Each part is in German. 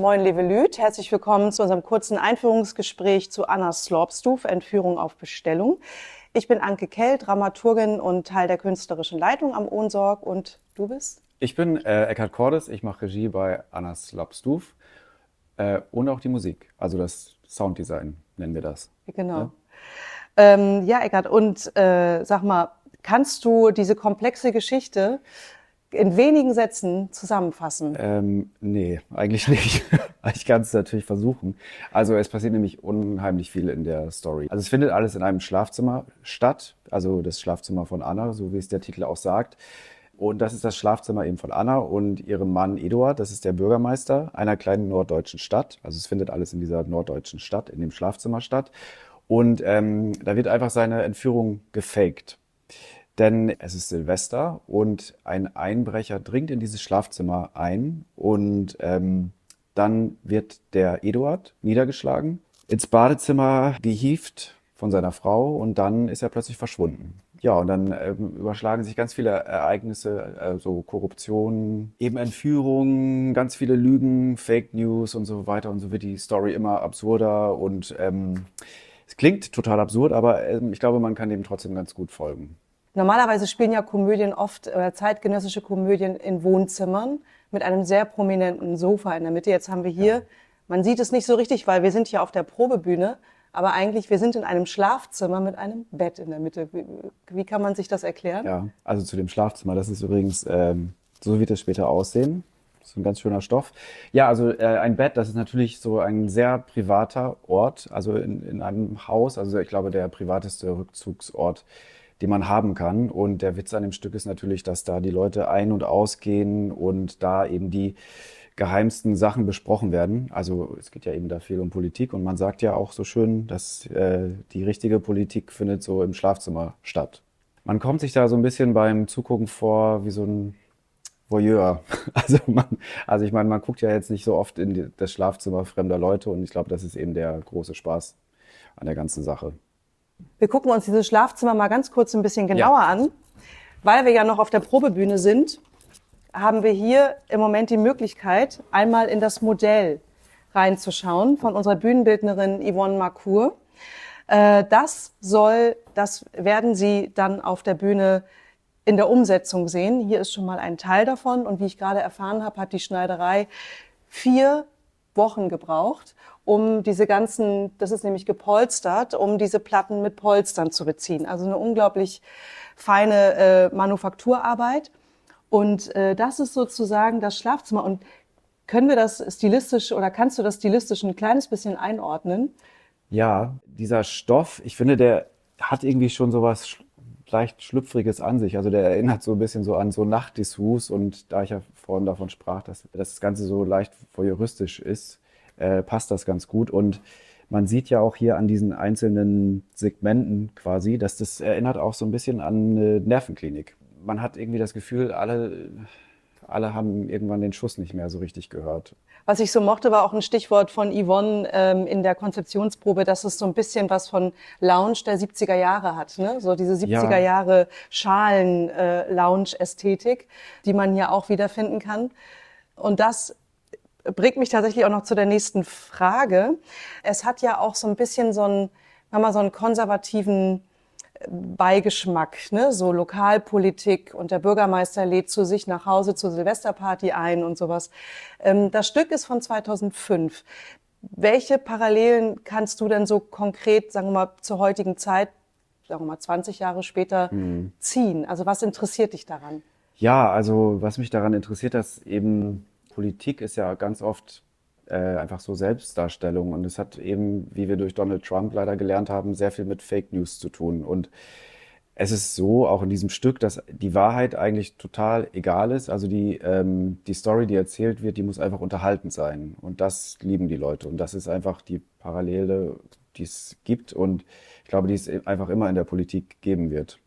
Moin, liebe Lüd. Herzlich willkommen zu unserem kurzen Einführungsgespräch zu Anna Slopstuf, Entführung auf Bestellung. Ich bin Anke Kell, Dramaturgin und Teil der künstlerischen Leitung am Ohnsorg. Und du bist? Ich bin Eckhard Cordes, ich mache Regie bei Anna Slopstuf und auch die Musik, also das Sounddesign nennen wir das. Genau. Ja? Ja, Eckhard, und sag mal, kannst du diese komplexe Geschichte in wenigen Sätzen zusammenfassen? Nee, eigentlich nicht. Ich kann es natürlich versuchen. Also es passiert nämlich unheimlich viel in der Story. Also es findet alles in einem Schlafzimmer statt, also das Schlafzimmer von Anna, so wie es der Titel auch sagt. Und das ist das Schlafzimmer eben von Anna und ihrem Mann Eduard, das ist der Bürgermeister einer kleinen norddeutschen Stadt. Also es findet alles in dieser norddeutschen Stadt, in dem Schlafzimmer statt. Und da wird einfach seine Entführung gefaked. Denn es ist Silvester und ein Einbrecher dringt in dieses Schlafzimmer ein und dann wird der Eduard niedergeschlagen, ins Badezimmer gehievt von seiner Frau und dann ist er plötzlich verschwunden. Ja, und dann überschlagen sich ganz viele Ereignisse, so Korruption, eben Entführung, ganz viele Lügen, Fake News und so weiter. Und so wird die Story immer absurder und es klingt total absurd, aber ich glaube, man kann dem trotzdem ganz gut folgen. Normalerweise spielen ja Komödien oft, oder zeitgenössische Komödien in Wohnzimmern mit einem sehr prominenten Sofa in der Mitte. Jetzt haben wir hier, man sieht es nicht so richtig, weil wir sind hier auf der Probebühne, aber eigentlich, wir sind in einem Schlafzimmer mit einem Bett in der Mitte. Wie kann man sich das erklären? Ja, also zu dem Schlafzimmer, das ist übrigens, so wird es später aussehen. Das ist ein ganz schöner Stoff. Ja, also ein Bett, das ist natürlich so ein sehr privater Ort, also in einem Haus, also ich glaube der privateste Rückzugsort, den man haben kann. Und der Witz an dem Stück ist natürlich, dass da die Leute ein- und ausgehen und da eben die geheimsten Sachen besprochen werden. Also es geht ja eben da viel um Politik und man sagt ja auch so schön, dass die richtige Politik findet so im Schlafzimmer statt. Man kommt sich da so ein bisschen beim Zugucken vor wie so ein Voyeur. Also, also ich meine, man guckt ja jetzt nicht so oft in das Schlafzimmer fremder Leute und ich glaube, das ist eben der große Spaß an der ganzen Sache. Wir gucken uns dieses Schlafzimmer mal ganz kurz ein bisschen Ja, genauer an. Weil wir ja noch auf der Probebühne sind, haben wir hier im Moment die Möglichkeit, einmal in das Modell reinzuschauen von unserer Bühnenbildnerin Yvonne Marcour. Das werden Sie dann auf der Bühne in der Umsetzung sehen. Hier ist schon mal ein Teil davon. Und wie ich gerade erfahren habe, hat die Schneiderei 4 Wochen gebraucht, um diese ganzen, das ist nämlich gepolstert, um diese Platten mit Polstern zu beziehen. Also eine unglaublich feine Manufakturarbeit. Und das ist sozusagen das Schlafzimmer. Und können wir das stilistisch oder kannst du das stilistisch ein kleines bisschen einordnen? ja, dieser Stoff, ich finde, der hat irgendwie schon sowas leicht Schlüpfriges an sich. Also der erinnert so ein bisschen so an so Nachtdessous und da ich ja vorhin davon sprach, dass das Ganze so leicht voyeuristisch ist, passt das ganz gut. Und man sieht ja auch hier an diesen einzelnen Segmenten quasi, dass das erinnert auch so ein bisschen an eine Nervenklinik. Man hat irgendwie das Gefühl, alle haben irgendwann den Schuss nicht mehr so richtig gehört. Was ich so mochte, war auch ein Stichwort von Yvonne in der Konzeptionsprobe, dass es so ein bisschen was von Lounge der 70er Jahre hat, ne? So diese 70er Ja, Jahre Schalen-Lounge-Ästhetik, die man hier auch wiederfinden kann. Und das bringt mich tatsächlich auch noch zu der nächsten Frage. Es hat ja auch so ein bisschen so einen konservativen Beigeschmack, ne? So Lokalpolitik und der Bürgermeister lädt zu sich nach Hause zur Silvesterparty ein und sowas. Das Stück ist von 2005. Welche Parallelen kannst du denn so konkret, sagen wir mal, zur heutigen Zeit, sagen wir mal 20 Jahre später, ziehen? Also was interessiert dich daran? ja, also was mich daran interessiert, dass eben Politik ist ja ganz oft einfach so Selbstdarstellung und es hat eben, wie wir durch Donald Trump leider gelernt haben, sehr viel mit Fake News zu tun. Und es ist so, auch in diesem Stück, dass die Wahrheit eigentlich total egal ist. Also die Story, die erzählt wird, die muss einfach unterhaltend sein. Und das lieben die Leute. Und das ist einfach die Parallele, die es gibt und ich glaube, die es einfach immer in der Politik geben wird.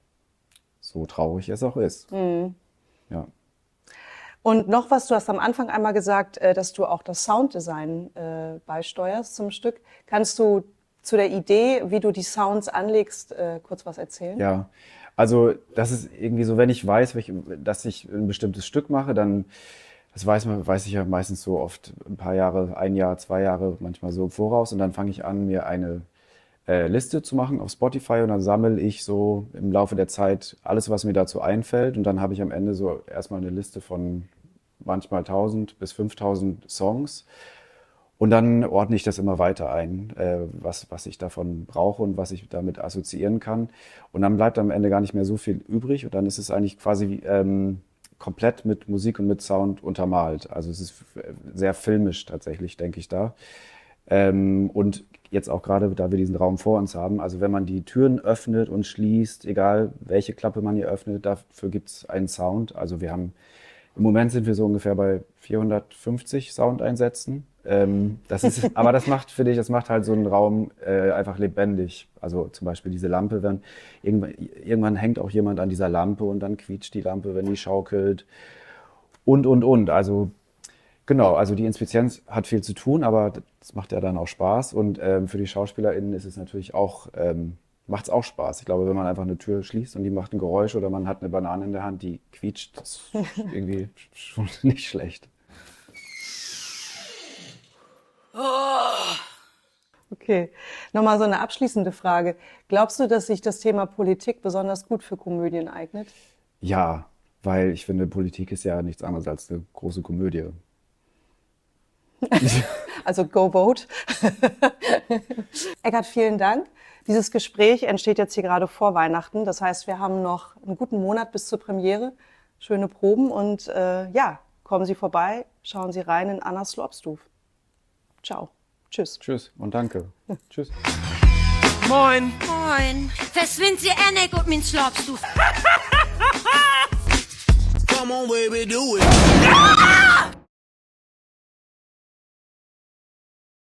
So traurig es auch ist. Ja. Und noch was, du hast am Anfang einmal gesagt, dass du auch das Sounddesign beisteuerst zum Stück. Kannst du zu der Idee, wie du die Sounds anlegst, kurz was erzählen? Ja, also das ist irgendwie so, wenn ich weiß, dass ich ein bestimmtes Stück mache, dann Das weiß ich ja meistens so oft ein paar Jahre, 1 Jahr, 2 Jahre, manchmal so im Voraus. Und dann fange ich an, mir eine Liste zu machen auf Spotify und dann sammle ich so im Laufe der Zeit alles, was mir dazu einfällt. Und dann habe ich am Ende so erstmal eine Liste von manchmal 1000 bis 5000 Songs. Und dann ordne ich das immer weiter ein, was ich davon brauche und was ich damit assoziieren kann. Und dann bleibt am Ende gar nicht mehr so viel übrig. Und dann ist es eigentlich quasi komplett mit Musik und mit Sound untermalt. Also es ist sehr filmisch tatsächlich, denke ich da. Und jetzt auch gerade, da wir diesen Raum vor uns haben, also wenn man die Türen öffnet und schließt, egal welche Klappe man hier öffnet, dafür gibt es einen Sound. Also im Moment sind wir so ungefähr bei 450 Soundeinsätzen. Aber das macht halt so einen Raum einfach lebendig. Also zum Beispiel diese Lampe, irgendwann hängt auch jemand an dieser Lampe und dann quietscht die Lampe, wenn die schaukelt und. Also genau, also die Inspizienz hat viel zu tun, aber das macht ja dann auch Spaß. Und für die SchauspielerInnen ist es natürlich auch, macht es auch Spaß. Ich glaube, wenn man einfach eine Tür schließt und die macht ein Geräusch oder man hat eine Banane in der Hand, die quietscht, das ist irgendwie schon nicht schlecht. Okay, nochmal so eine abschließende Frage. Glaubst du, dass sich das Thema Politik besonders gut für Komödien eignet? Ja, weil ich finde, Politik ist ja nichts anderes als eine große Komödie. Also go vote. Eckart, vielen Dank. Dieses Gespräch entsteht jetzt hier gerade vor Weihnachten. Das heißt, wir haben noch einen guten Monat bis zur Premiere. Schöne Proben und ja, kommen Sie vorbei, schauen Sie rein in Anna Slopstuf. Ciao. Tschüss. Tschüss und danke. Tschüss. Moin. Moin. Verschwind Sie Ennek und min Slopstuf. Come on, baby, do it.